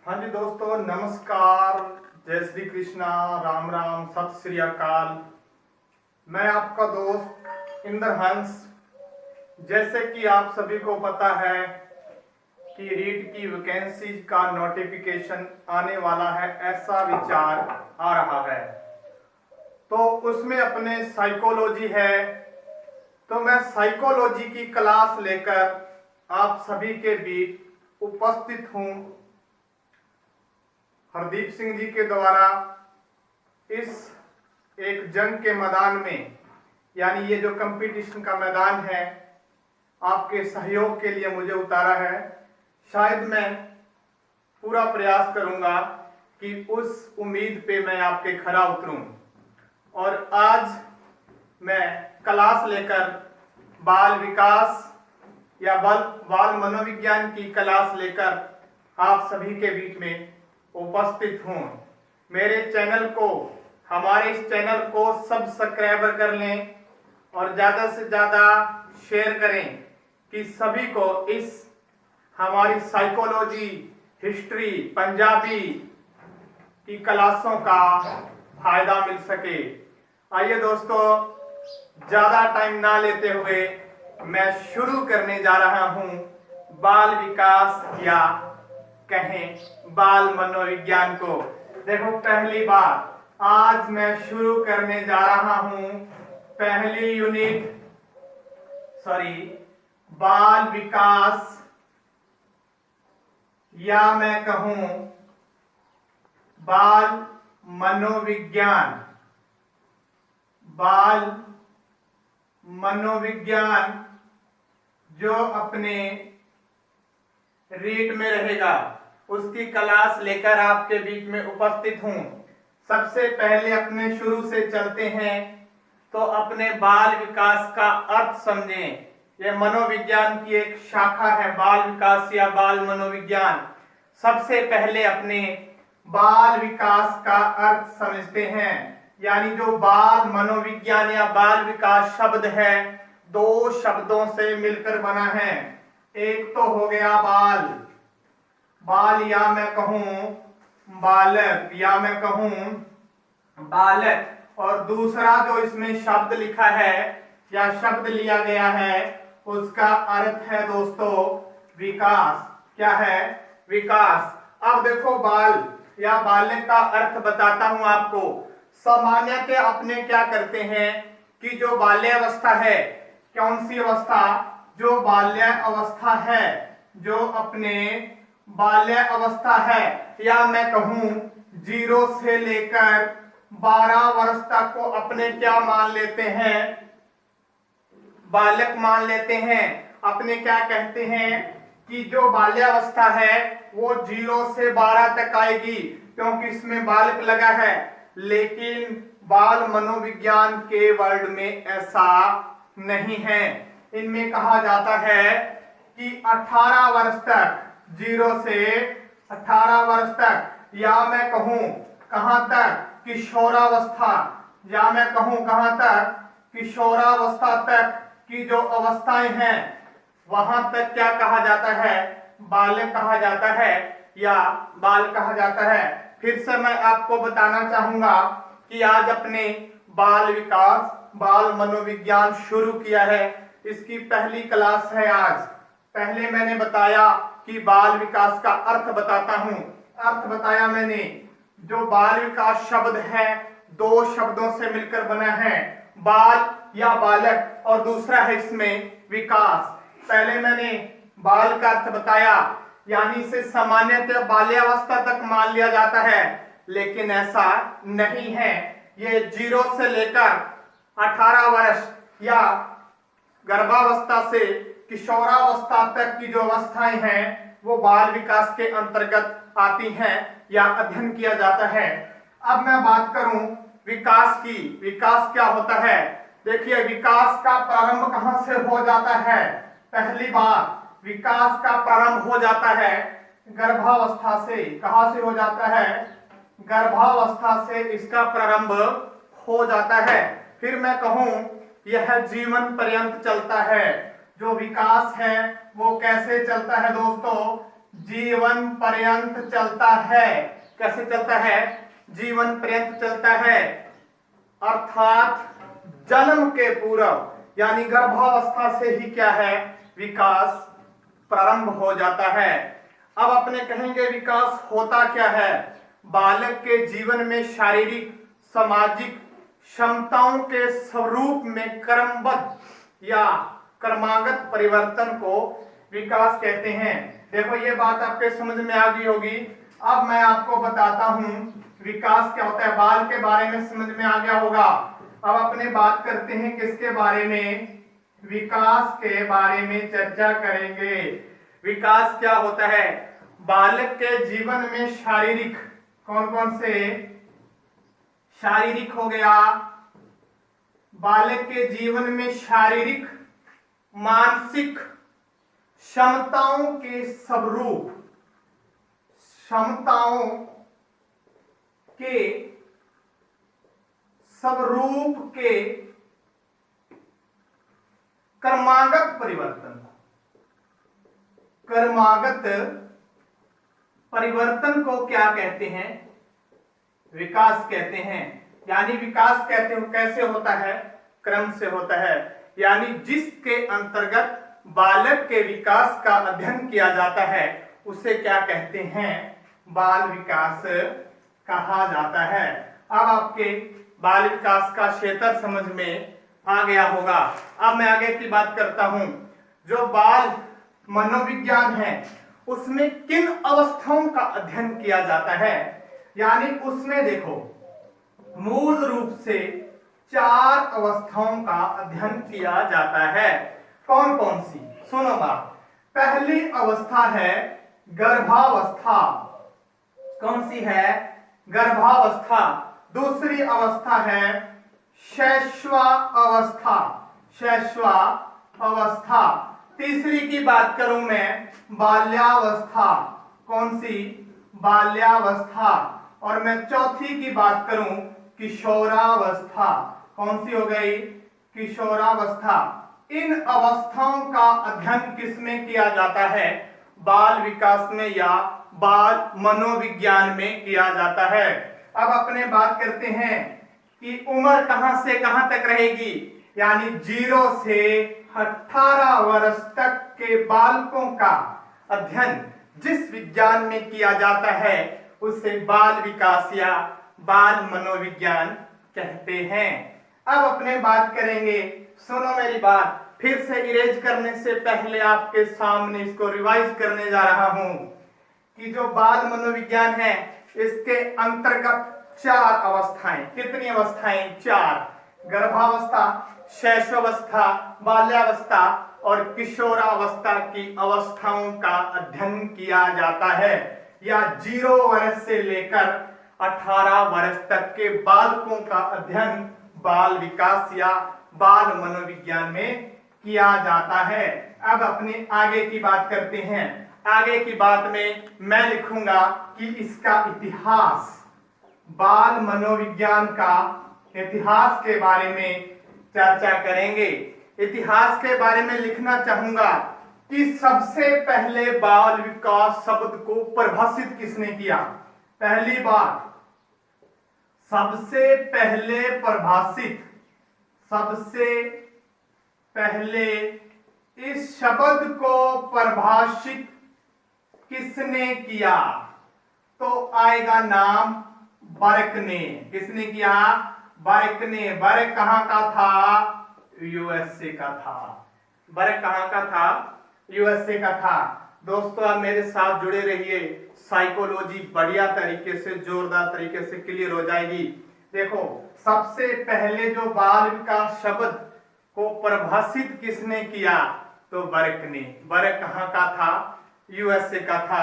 हाँ जी दोस्तों, नमस्कार, जय श्री कृष्णा, राम राम, सत श्री अकाल। मैं आपका दोस्त इंद्र हंस। जैसे कि आप सभी को पता है कि रीट की वैकेंसी का नोटिफिकेशन आने वाला है, ऐसा विचार आ रहा है। तो उसमें अपने साइकोलॉजी है, तो मैं साइकोलॉजी की क्लास लेकर आप सभी के बीच उपस्थित हूँ। हरदीप सिंह जी के द्वारा इस एक जंग के मैदान में, यानी ये जो कंपटीशन का मैदान है, आपके सहयोग के लिए मुझे उतारा है। शायद मैं पूरा प्रयास करूंगा कि उस उम्मीद पे मैं आपके खरा उतरूं। और आज मैं क्लास लेकर बाल विकास या बाल मनोविज्ञान की क्लास लेकर आप सभी के बीच में उपस्थित हूँ। मेरे चैनल को, हमारे इस चैनल को सब्सक्राइब कर लें और ज़्यादा से ज़्यादा शेयर करें कि सभी को इस हमारी साइकोलॉजी, हिस्ट्री, पंजाबी की क्लासों का फायदा मिल सके। आइए दोस्तों, ज़्यादा टाइम ना लेते हुए मैं शुरू करने जा रहा हूँ बाल विकास या कहें बाल मनोविज्ञान को। देखो, पहली बात आज मैं शुरू करने जा रहा हूं पहली यूनिट, बाल विकास या मैं कहूं बाल मनोविज्ञान। बाल मनोविज्ञान जो अपने रीट में रहेगा, उसकी क्लास लेकर आपके बीच में उपस्थित हूं। सबसे पहले अपने शुरू से चलते हैं, तो अपने बाल विकास का अर्थ समझें। यह मनोविज्ञान की एक शाखा है, बाल विकास या बाल मनोविज्ञान। सबसे पहले अपने बाल विकास का अर्थ समझते हैं, यानी जो बाल मनोविज्ञान या बाल विकास शब्द है, दो शब्दों से मिलकर बना है। एक तो हो गया बाल, बाल या मैं कहूं बालक या मैं कहूं बालक, और दूसरा जो इसमें शब्द लिखा है या शब्द लिया गया है, उसका अर्थ है दोस्तों विकास। क्या है? विकास। अब देखो, बाल या बालक का अर्थ बताता हूं आपको। सामान्यतः अपने क्या करते हैं कि जो बाल्यावस्था है, कौन सी अवस्था? जो बाल्य अवस्था है, जो अपने बाल्य अवस्था है, या मैं कहूं 0 से लेकर 12 वर्ष तक को अपने क्या मान लेते हैं? बालक मान लेते हैं। अपने क्या कहते हैं कि जो बाल्यावस्था है वो 0 से 12 तक आएगी, क्योंकि इसमें बालक लगा है। लेकिन बाल मनोविज्ञान के वर्ड में ऐसा नहीं है। इनमें कहा जाता है कि 18 वर्ष तक, 0 से 18 वर्ष तक, या मैं कहूं कहां तक? किशोरावस्था, या मैं कहूं कहां तक? किशोरावस्था तक की जो अवस्थाएं हैं, वहां तक क्या कहा जाता है? बालक कहा जाता है या बाल कहा जाता है। फिर से मैं आपको बताना चाहूंगा कि आज अपने बाल विकास, बाल मनोविज्ञान शुरू किया है। इसकी पहली क्लास है आज। पहले मैंने बताया कि बाल विकास का अर्थ बताता हूं। अर्थ बताया मैंने। जो बाल विकास शब्द है, दो शब्दों से मिलकर बना है, बाल या बालक, और दूसरा है इसमें विकास। पहले मैंने बाल का अर्थ बताया, यानी इसे सामान्यतः बाल्यावस्था तक मान लिया जाता है, लेकिन ऐसा नहीं है। ये 0 से लेकर 18 वर्ष या गर्भावस्था से किशोरावस्था तक की जो अवस्थाएं हैं, वो बाल विकास के अंतर्गत आती हैं या अध्ययन किया जाता है। अब मैं बात करूं विकास की। विकास क्या होता है? देखिए, विकास का प्रारंभ कहां से हो जाता है? पहली बात, विकास का प्रारंभ हो जाता है गर्भावस्था से। कहां से हो जाता है? गर्भावस्था से इसका प्रारंभ हो जाता है। फिर मैं कहूं यह जीवन पर्यंत चलता है। जो विकास है वो कैसे चलता है दोस्तों? जीवन पर्यंत चलता है। कैसे चलता है? जीवन पर्यंत चलता है, अर्थात जन्म के पूर्व यानी गर्भावस्था से ही क्या है? विकास प्रारंभ हो जाता है। अब अपने कहेंगे विकास होता क्या है? बालक के जीवन में शारीरिक सामाजिक क्षमताओं के स्वरूप में क्रमबद्ध या क्रमागत परिवर्तन को विकास कहते हैं। देखो ये बात आपके समझ में आ गई होगी। अब मैं आपको बताता हूं विकास क्या होता है। बाल के बारे में समझ में आ गया होगा। अब अपने बात करते हैं किसके बारे में? विकास के बारे में चर्चा करेंगे। विकास क्या होता है? बालक के जीवन में शारीरिक, कौन कौन से? शारीरिक हो गया, बालक के जीवन में शारीरिक मानसिक क्षमताओं के स्वरूप, क्षमताओं के स्वरूप के क्रमागत परिवर्तन, क्रमागत परिवर्तन को क्या कहते हैं? विकास कहते हैं। यानी विकास कहते हो कैसे होता है? क्रम से होता है। यानी जिसके अंतर्गत बालक के विकास का अध्ययन किया जाता है उसे क्या कहते हैं? बाल विकास कहा जाता है। अब आपके बाल विकास का क्षेत्र समझ में आ गया होगा। अब मैं आगे की बात करता हूं। जो बाल मनोविज्ञान है उसमें किन अवस्थाओं का अध्ययन किया जाता है? यानी उसमें देखो मूल रूप से 4 अवस्थाओं का अध्ययन किया जाता है। कौन कौन सी? सुनो बात। पहली अवस्था है गर्भावस्था। कौन सी है? गर्भावस्था। दूसरी अवस्था है शैशवावस्था, शैशवावस्था। तीसरी की बात करूं मैं बाल्यावस्था। कौन सी? बाल्यावस्था। और मैं चौथी की बात करूं किशोरावस्था। कौन सी हो गई? किशोरावस्था। इन अवस्थाओं का अध्ययन किसमें किया जाता है? बाल विकास में या बाल मनोविज्ञान में किया जाता है। अब अपने बात करते हैं कि उम्र कहां से कहां तक रहेगी? यानी 0 से 18 वर्ष तक के बालकों का अध्ययन जिस विज्ञान में किया जाता है उसे बाल विकास या बाल मनोविज्ञान कहते हैं। अब अपने बात करेंगे, सुनो मेरी बात, फिर से इरेज करने से पहले आपके सामने इसको रिवाइज करने जा रहा हूं कि जो बाल मनोविज्ञान है इसके अंतर्गत 4 अवस्थाएं। कितनी अवस्थाएं? 4। गर्भावस्था, शैशवावस्था, बाल्यावस्था और किशोरावस्था की अवस्थाओं का अध्ययन किया जाता है। या 0 वर्ष से लेकर 18 वर्ष तक के बालकों का अध्ययन बाल विकास या बाल मनोविज्ञान में किया जाता है। अब अपने आगे की बात करते हैं। आगे की बात में मैं लिखूंगा कि इसका इतिहास, बाल मनोविज्ञान का इतिहास के बारे में चर्चा करेंगे। इतिहास के बारे में लिखना चाहूंगा कि सबसे पहले बाल विकास शब्द को परिभाषित किसने किया? पहली बार सबसे पहले परिभाषित, सबसे पहले इस शब्द को परिभाषित किसने किया? तो आएगा नाम बर्क ने। किसने किया? बर्क ने। बर्क कहां का था? यूएसए का था। बर्क कहां का था? यूएसए का था। दोस्तों आप मेरे साथ जुड़े रहिए, साइकोलॉजी बढ़िया तरीके से, जोरदार तरीके से क्लियर हो जाएगी। देखो सबसे पहले जो बाल विकास शब्द को परिभाषित किसने किया? तो बर्क ने। बर्क कहां का था? यूएसए का था।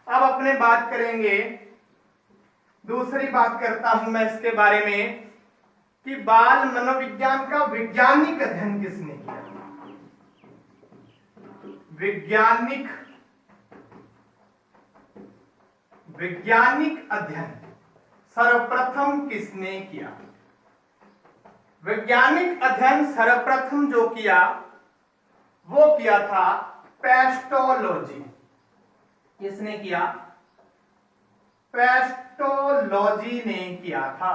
अब अपने बात करेंगे, दूसरी बात करता हूं मैं इसके बारे में कि बाल मनोविज्ञान का वैज्ञानिक अध्ययन किसने किया? वैज्ञानिक अध्ययन सर्वप्रथम किसने किया? वैज्ञानिक अध्ययन सर्वप्रथम जो किया वो किया था पेस्टोलॉजी। किसने किया? पेस्टोलॉजी ने किया था।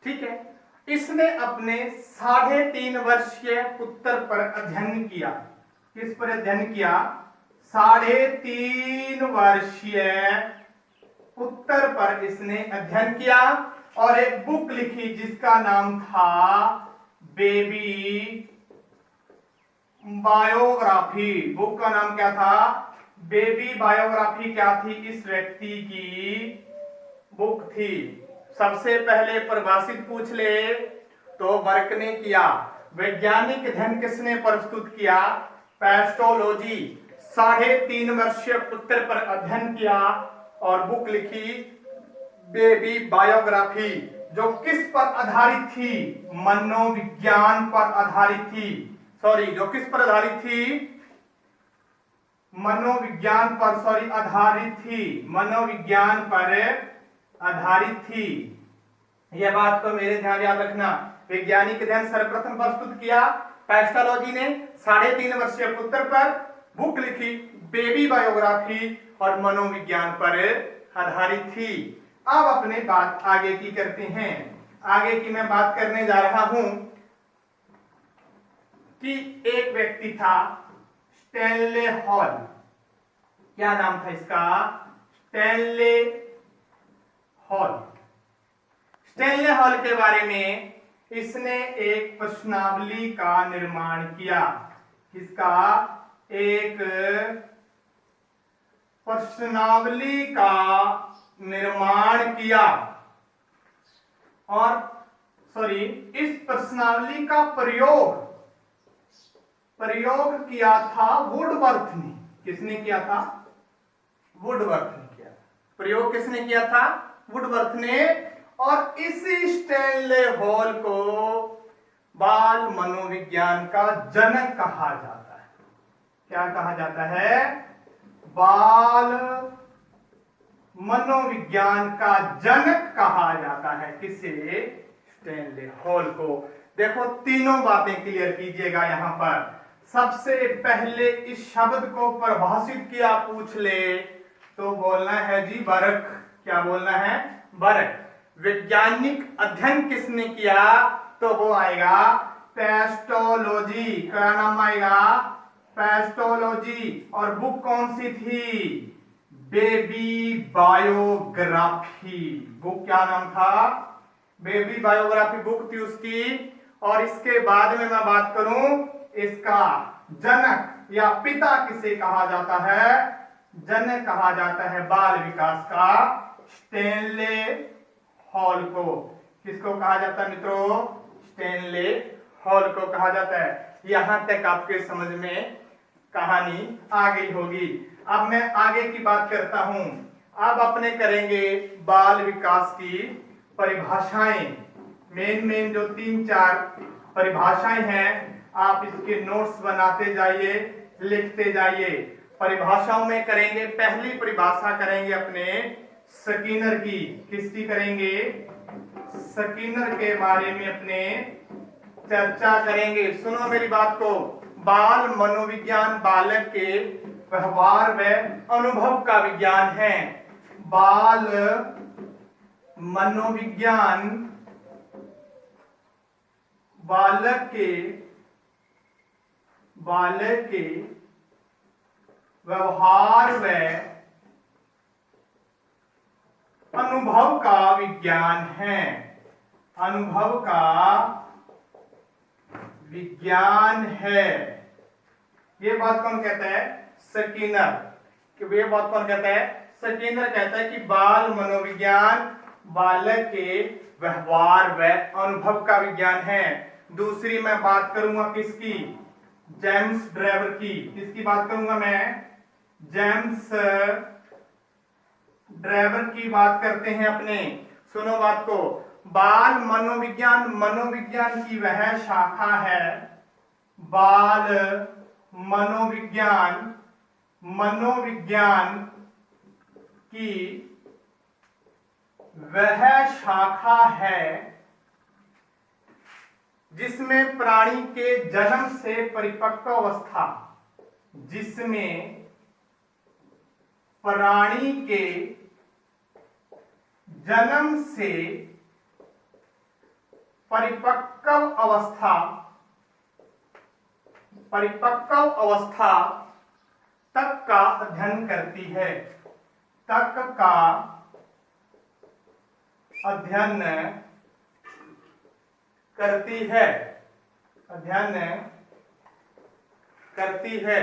ठीक है, इसने अपने 3.5 वर्षीय पुत्र पर अध्ययन किया। किस पर अध्ययन किया? 3.5 वर्षीय पुत्र पर इसने अध्ययन किया और एक बुक लिखी जिसका नाम था बेबी बायोग्राफी। बुक का नाम क्या था? Baby biography. क्या थी? इस व्यक्ति की बुक थी। सबसे पहले परिभाषित पूछ ले तो बर्क ने किया। वैज्ञानिक अध्ययन किसने प्रस्तुत किया? पेस्टोलॉजी। 3.5 वर्षीय पुत्र पर अध्ययन किया और बुक लिखी बेबी बायोग्राफी, जो किस पर आधारित थी? मनोविज्ञान पर आधारित थी। सॉरी, जो किस पर आधारित थी? मनोविज्ञान पर आधारित थी। मनोविज्ञान पर आधारित थी। यह बात को मेरे ध्यान याद रखना। वैज्ञानिक अध्ययन सर्वप्रथम प्रस्तुत किया पेस्टोलॉजी ने 3.5 वर्षीय पुत्र पर, बुक लिखी बेबी बायोग्राफी और मनोविज्ञान पर आधारित थी। अब अपने बात आगे की करते हैं। आगे की मैं बात करने जा रहा हूं कि एक व्यक्ति था स्टैनले हॉल। क्या नाम था इसका? Stanley hall. स्टैनले हॉल के बारे में इसने एक प्रश्नावली का निर्माण किया। किसका? एक प्रश्नावली का निर्माण किया और इस प्रश्नावली का प्रयोग किया था वुडवर्थ ने। किसने किया था? वुडवर्थ ने किया। प्रयोग किसने किया था? वुडवर्थ ने। और इसी स्टैनले हॉल को बाल मनोविज्ञान का जनक कहा जाता है। क्या कहा जाता है? बाल मनोविज्ञान का जनक कहा जाता है। किसे? स्टैनले हॉल को। देखो, तीनों बातें क्लियर कीजिएगा यहां पर। सबसे पहले इस शब्द को परिभाषित किया पूछ ले तो बोलना है जी बर्क। क्या बोलना है? बर्क। वैज्ञानिक अध्ययन किसने किया? तो वो आएगा पेस्टोलॉजी। क्या नाम आएगा? पेस्टोलॉजी। और बुक कौन सी थी? Baby biography. बुक क्या नाम था? बेबी बायोग्राफी बुक थी उसकी। और इसके बाद में मैं बात करूं, इसका जनक या पिता किसे कहा जाता है? जनक कहा जाता है बाल विकास का स्टैनले हॉल को। किसको कहा जाता है मित्रों? स्टैनले हॉल को कहा जाता है। यहां तक आपके समझ में कहानी आ गई होगी। अब मैं आगे की बात करता हूं। अब अपने करेंगे बाल विकास की परिभाषाएं। मेन जो 3-4 परिभाषाएं हैं, आप इसके नोट्स बनाते जाइए, लिखते जाइए। परिभाषाओं में करेंगे, पहली परिभाषा करेंगे अपने स्किनर की। किसकी करेंगे? स्किनर के बारे में अपने चर्चा करेंगे। सुनो मेरी बात को। बाल मनोविज्ञान बालक के व्यवहार व अनुभव का विज्ञान है। बाल मनोविज्ञान बालक के व्यवहार व अनुभव का विज्ञान है। अनुभव का विज्ञान है। ये बात कौन कहता है? स्किनर। ये बात कौन कहता है? स्किनर कहता है कि बाल मनोविज्ञान बालक के व्यवहार व अनुभव का विज्ञान है। दूसरी मैं बात करूंगा किसकी? जेम्स ड्रेवर की। किसकी बात करूंगा मैं? जेम्स ड्रेवर की बात करते हैं अपने। सुनो बात को। बाल मनोविज्ञान की वह शाखा है। बाल मनोविज्ञान की वह शाखा है जिसमें प्राणी के जन्म से परिपक्व अवस्था, जिसमें प्राणी के जन्म से परिपक्व अवस्था तक का अध्ययन करती है, तक का अध्ययन करती है, अध्ययन करती है,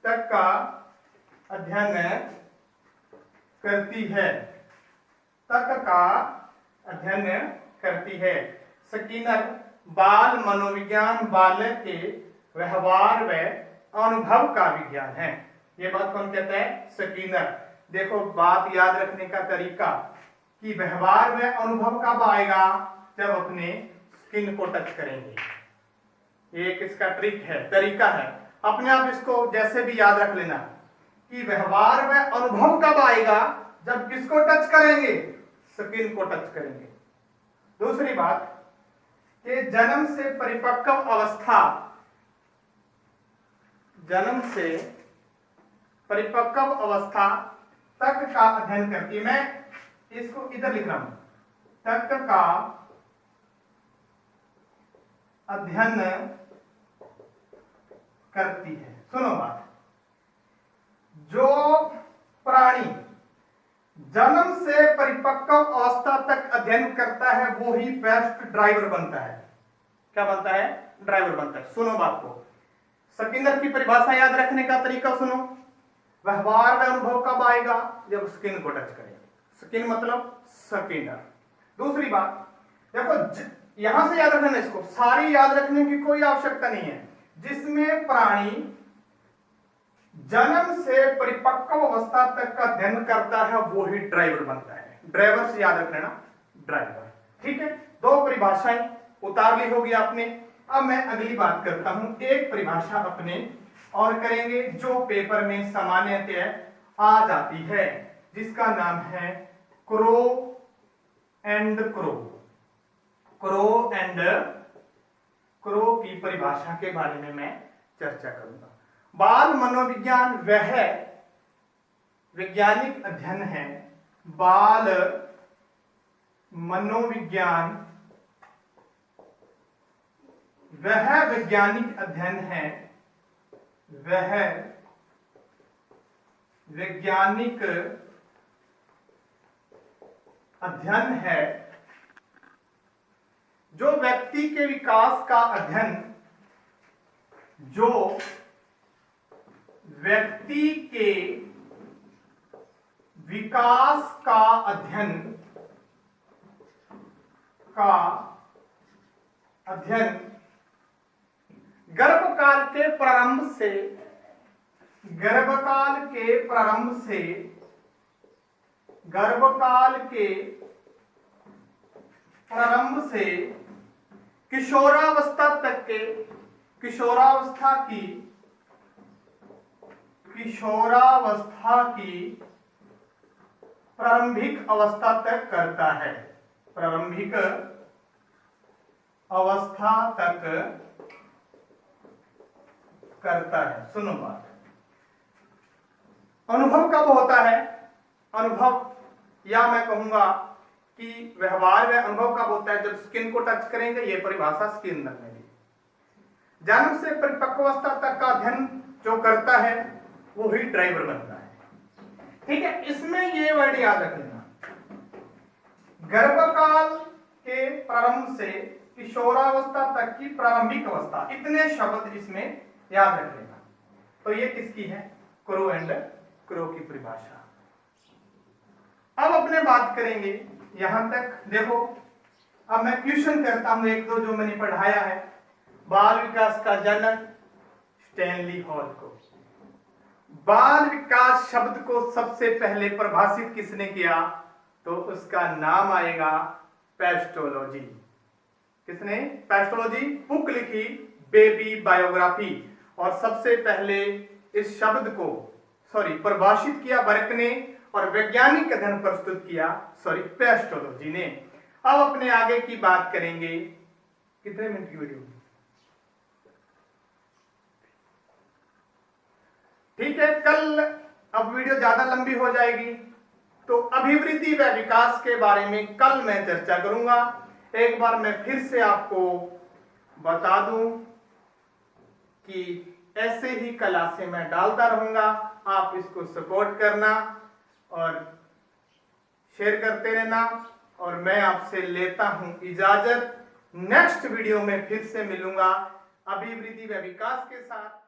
तक का अध्ययन करती है, तक का अध्ययन करती है। स्किनर बाल मनोविज्ञान बालक के व्यवहार व अनुभव का विज्ञान है। ये बात कौन कहता है? स्किनर। देखो बात याद रखने का तरीका कि व्यवहार व अनुभव कब आएगा? जब अपने स्किन को टच करेंगे। एक इसका ट्रिक है, तरीका है, अपने आप इसको जैसे भी याद रख लेना कि व्यवहार व अनुभव कब आएगा? जब किसको टच करेंगे? स्किन को टच करेंगे। दूसरी बात कि जन्म से परिपक्व अवस्था, जन्म से परिपक्व अवस्था तक का अध्ययन करती है। मैं इसको इधर लिख रहा हूं, तक का अध्ययन करती है। सुनो बात, जो प्राणी जन्म से परिपक्व अवस्था तक अध्ययन करता है वो ही बेस्ट ड्राइवर बनता है। क्या बनता है? ड्राइवर बनता है। सुनो बात को, स्किनर की परिभाषा याद रखने का तरीका सुनो। व्यवहार व अनुभव कब आएगा? जब स्किन को टच करेंगे। स्किन मतलब स्किनर। दूसरी बात देखो, यहां से याद रखना, इसको सारी याद रखने की कोई आवश्यकता नहीं है। जिसमें प्राणी जन्म से परिपक्व अवस्था तक का अध्ययन करता है वो ही ड्राइवर बनता है। ड्राइवर से याद रख लेना, ड्राइवर। ठीक है, दो परिभाषाएं उतार ली होगी आपने। अब मैं अगली बात करता हूं, एक परिभाषा अपने और करेंगे जो पेपर में सामान्यतः आ जाती है, जिसका नाम है crow and crow. Crow and crow की परिभाषा के बारे में मैं चर्चा करूंगा। बाल मनोविज्ञान वह वैज्ञानिक अध्ययन है, बाल मनोविज्ञान वह वैज्ञानिक अध्ययन है, वह वैज्ञानिक अध्ययन है जो व्यक्ति के विकास का अध्ययन, जो व्यक्ति के विकास का अध्ययन गर्भकाल के प्रारंभ से किशोरावस्था तक के किशोरावस्था की प्रारंभिक अवस्था तक करता है, प्रारंभिक अवस्था तक करता है। सुनो बात, अनुभव कब होता है? अनुभव, या मैं कहूंगा कि व्यवहार व अनुभव कब होता है? जब स्किन को टच करेंगे। ये परिभाषा स्किन में भी। जन्म से परिपक्व अवस्था तक का अध्ययन जो करता है वो ही ड्राइवर बनता है। ठीक है, इसमें ये वर्ड याद रख लेना, गर्भकाल के प्रारंभ से किशोरावस्था तक की प्रारंभिक अवस्था, इतने शब्द इसमें याद रख लेना। तो ये किसकी है? क्रो एंड क्रो की परिभाषा। अब अपने बात करेंगे यहां तक। देखो अब मैं क्वेश्चन करता हूं एक दो जो मैंने पढ़ाया है। बाल विकास का जनक स्टैनली हॉल को। बाल विकास शब्द को सबसे पहले परिभाषित किसने किया? तो उसका नाम आएगा पेस्टोलॉजी। किसने? पेस्टोलॉजी। बुक लिखी बेबी बायोग्राफी, और सबसे पहले इस शब्द को परिभाषित किया बर्क ने, और वैज्ञानिक अध्ययन प्रस्तुत किया पेस्टोलॉजी ने। अब अपने आगे की बात करेंगे। कितने मिनट की वीडियो? ठीक है, कल अब वीडियो ज्यादा लंबी हो जाएगी, तो अभिवृद्धि व विकास के बारे में कल मैं चर्चा करूंगा। एक बार मैं फिर से आपको बता दूं कि ऐसे ही क्लासे मैं डालता रहूंगा, आप इसको सपोर्ट करना और शेयर करते रहना। और मैं आपसे लेता हूं इजाजत। नेक्स्ट वीडियो में फिर से मिलूंगा अभिवृद्धि व विकास के साथ।